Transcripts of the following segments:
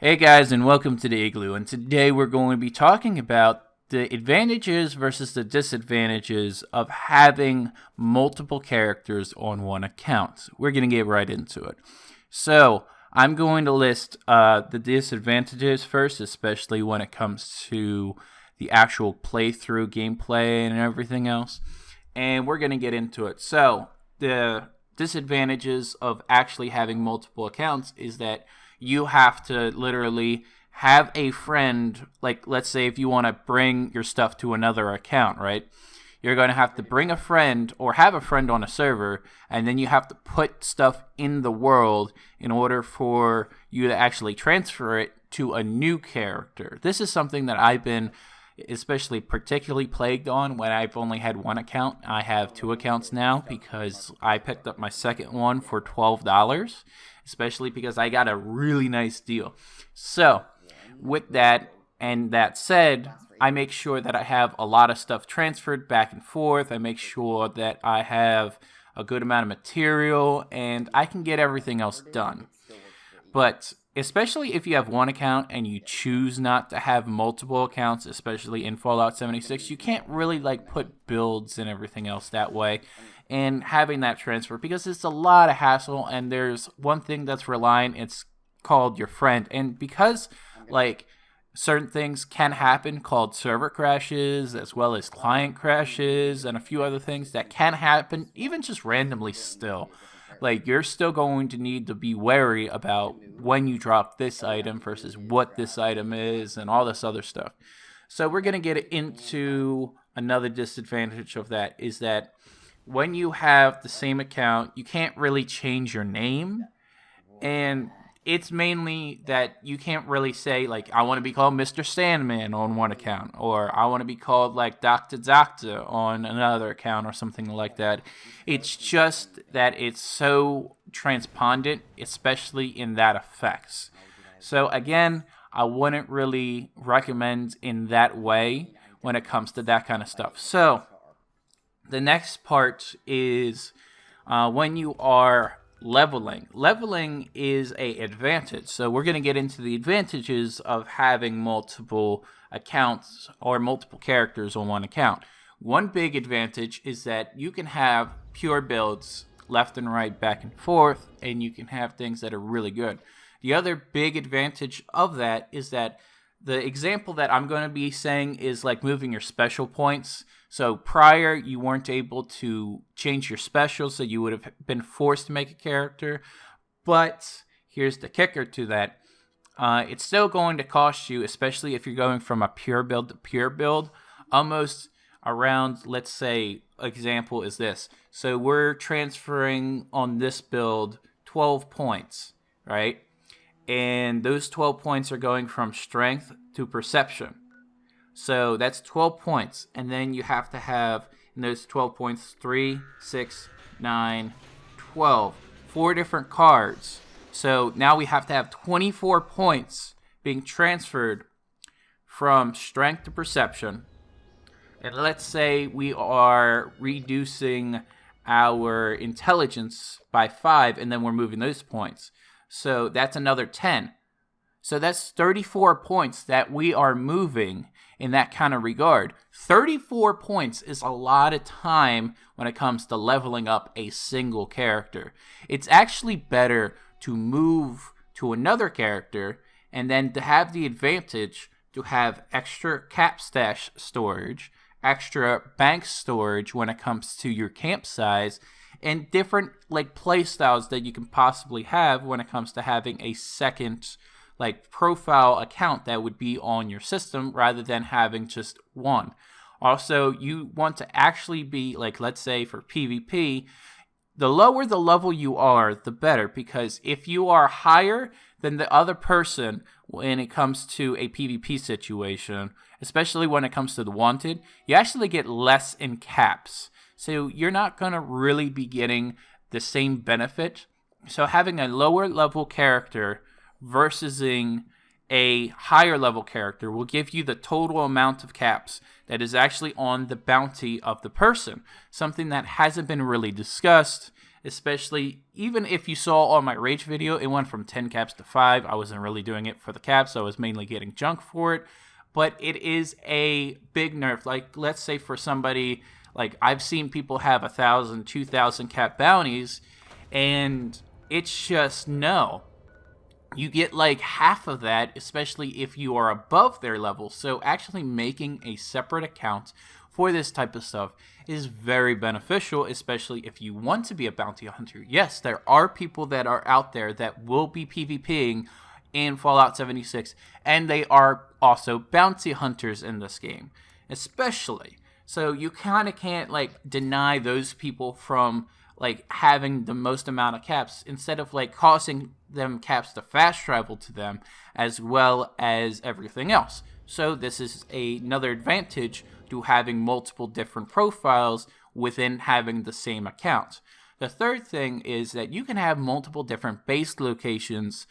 Hey guys, and welcome to the Igloo. And today we're going to be talking about the advantages versus the disadvantages of having multiple characters on one account. We're going to get right into it. So, I'm going to list the disadvantages first, especially when it comes to the actual playthrough gameplay and everything else. And we're going to get into it. So, the disadvantages of actually having multiple accounts is that you have to literally have a friend, like let's say if you want to bring your stuff to another account, right? You're going to have to bring a friend or have a friend on a server, and then you have to put stuff in the world in order for you to actually transfer it to a new character. This is something that I've been especially particularly plagued on when I've only had one account. I have two accounts now because I picked up my second one for $12, especially because I got a really nice deal. So, with that and that said, I make sure that I have a lot of stuff transferred back and forth. I make sure that I have a good amount of material and I can get everything else done. But especially if you have one account and you choose not to have multiple accounts, especially in Fallout 76, you can't really put builds and everything else that way and having that transfer because it's a lot of hassle. And there's one thing that's relying, it's called your friend. And because certain things can happen called server crashes as well as client crashes and a few other things that can happen even just randomly still. You're still going to need to be wary about when you drop this item versus what this item is and all this other stuff. So we're going to get into another disadvantage of that is that when you have the same account, you can't really change your name. And it's mainly that you can't really say, I want to be called Mr. Sandman on one account, or I want to be called, Dr. Doctor on another account, or something like that. It's just that it's so transpondent, especially in that effects. So, again, I wouldn't really recommend in that way when it comes to that kind of stuff. So, the next part is when you are leveling. Leveling is a advantage. So we're going to get into the advantages of having multiple accounts or multiple characters on one account. One big advantage is that you can have pure builds left and right, back and forth, and you can have things that are really good. The other big advantage of that is that the example that I'm going to be saying is moving your special points. So prior, you weren't able to change your special, so you would have been forced to make a character. But here's the kicker to that. It's still going to cost you, especially if you're going from a pure build to pure build, almost around, let's say, example is this. So we're transferring on this build 12 points, right? And those 12 points are going from strength to perception. So that's 12 points. And then you have to have, in those 12 points, 3, 6, 9, 12. 4 different cards. So now we have to have 24 points being transferred from strength to perception. And let's say we are reducing our intelligence by 5, and then we're moving those points. So that's another 10. So that's 34 points that we are moving in that kind of regard. 34 points is a lot of time when it comes to leveling up a single character. It's actually better to move to another character and then to have the advantage to have extra cap stash storage, extra bank storage when it comes to your camp size, and different play styles that you can possibly have when it comes to having a second profile account that would be on your system rather than having just one. Also, you want to actually be let's say for PvP, the lower the level you are, the better, because if you are higher than the other person when it comes to a PvP situation, especially when it comes to the wanted, you actually get less in caps. So you're not going to really be getting the same benefit. So having a lower level character versus a higher level character will give you the total amount of caps that is actually on the bounty of the person. Something that hasn't been really discussed especially even if you saw on my Rage video, it went from 10 caps to 5. I wasn't really doing it for the caps, so I was mainly getting junk for it. But it is a big nerf. Like, let's say for somebody, like, I've seen people have 1,000, 2,000 cap bounties, and it's just no. You get like half of that, especially if you are above their level. So actually making a separate account for this type of stuff is very beneficial, especially if you want to be a bounty hunter. Yes, there are people that are out there that will be PvPing in Fallout 76, and they are also bounty hunters in this game, especially. So you kind of can't like deny those people from like having the most amount of caps, instead of like causing them caps to fast travel to them as well as everything else. So this is another advantage to having multiple different profiles within having the same account. The third thing is that you can have multiple different base locations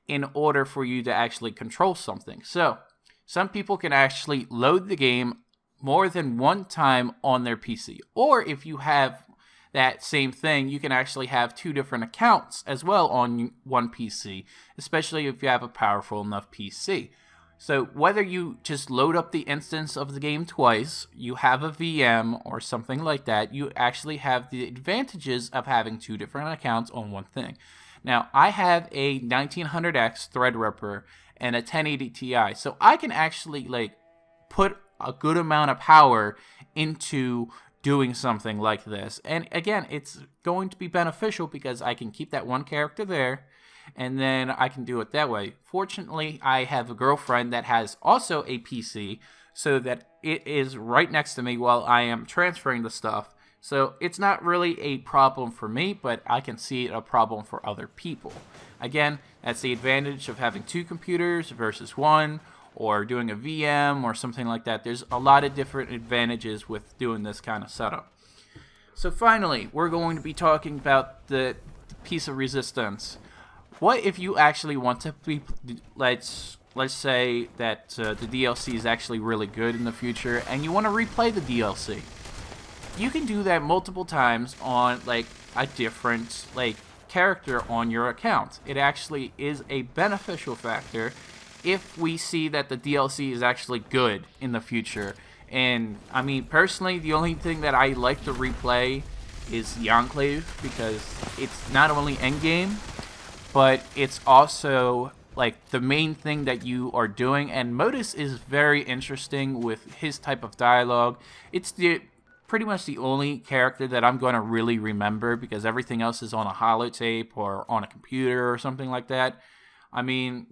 in order for you to actually control something. So some people can actually load the game more than one time on their PC. Or if you have that same thing, you can actually have 2 different accounts as well on one PC, especially if you have a powerful enough PC. So whether you just load up the instance of the game twice, you have a VM or something like that, you actually have the advantages of having 2 different accounts on one thing. Now, I have a 1900X Threadripper and a 1080 Ti, so I can actually like put a good amount of power into doing something like this. And again, it's going to be beneficial because I can keep that one character there, and then I can do it that way. Fortunately, I have a girlfriend that has also a PC, so that it is right next to me while I am transferring the stuff. So it's not really a problem for me, but I can see it a problem for other people. Again, that's the advantage of having 2 computers versus 1, or doing a VM or something like that. There's a lot of different advantages with doing this kind of setup. So finally, we're going to be talking about the piece of resistance. What if you actually want to be, let's say that the DLC is actually really good in the future and you want to replay the DLC. You can do that multiple times on like a different like character on your account. It actually is a beneficial factor if we see that the DLC is actually good in the future. And I mean, personally, the only thing that I like to replay is the Enclave, because it's not only endgame, but it's also like the main thing that you are doing. And Modus is very interesting with his type of dialogue. It's pretty much the only character that I'm going to really remember, because everything else is on a holotape or on a computer or something like that. I mean,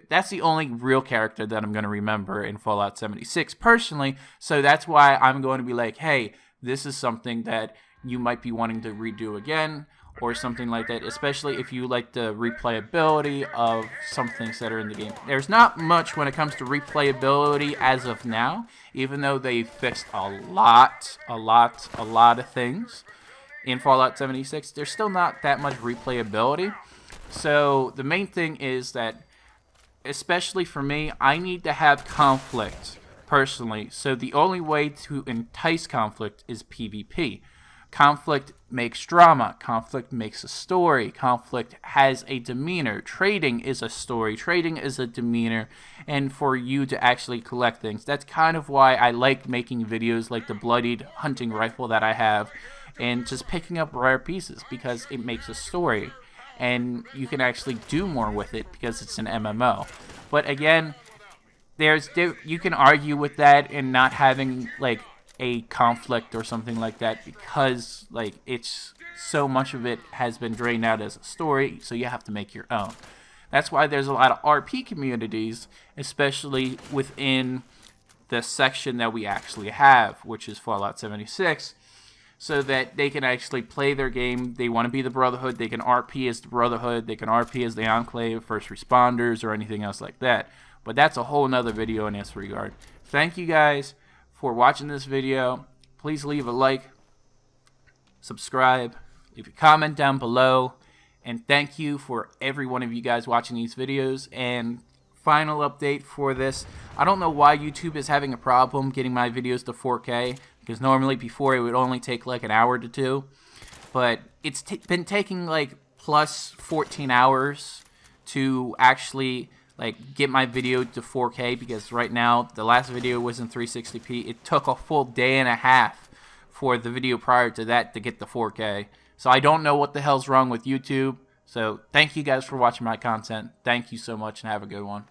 that's the only real character that I'm going to remember in Fallout 76 personally, so that's why I'm going to be like, hey, this is something that you might be wanting to redo again, or something like that, especially if you like the replayability of some things that are in the game. There's not much when it comes to replayability as of now, even though they fixed a lot of things in Fallout 76. There's still not that much replayability. So the main thing is that, especially for me, I need to have conflict personally. So the only way to entice conflict is PvP. Conflict makes drama. Conflict makes a story. Conflict has a demeanor. Trading is a story. Trading is a demeanor. And for you to actually collect things. That's kind of why I like making videos like the bloodied hunting rifle that I have, and just picking up rare pieces, because it makes a story. And you can actually do more with it because it's an MMO. But again, you can argue with that and not having like a conflict or something like that, because like it's so much of it has been drained out as a story, so you have to make your own. That's why there's a lot of RP communities, especially within the section that we actually have, which is Fallout 76. So that they can actually play their game. They want to be the Brotherhood. They can RP as the Brotherhood. They can RP as the Enclave, First Responders, or anything else like that. But that's a whole nother video in this regard. Thank you guys for watching this video. Please leave a like, subscribe, leave a comment down below. And thank you for every one of you guys watching these videos. And final update for this. I don't know why YouTube is having a problem getting my videos to 4K. Because normally before it would only take like an hour to 2. but it's been taking like plus 14 hours to actually like get my video to 4K, because right now the last video was in 360p. It took a full day and a half for the video prior to that to get the 4K. So I don't know what the hell's wrong with YouTube. So thank you guys for watching my content. Thank you so much and have a good one.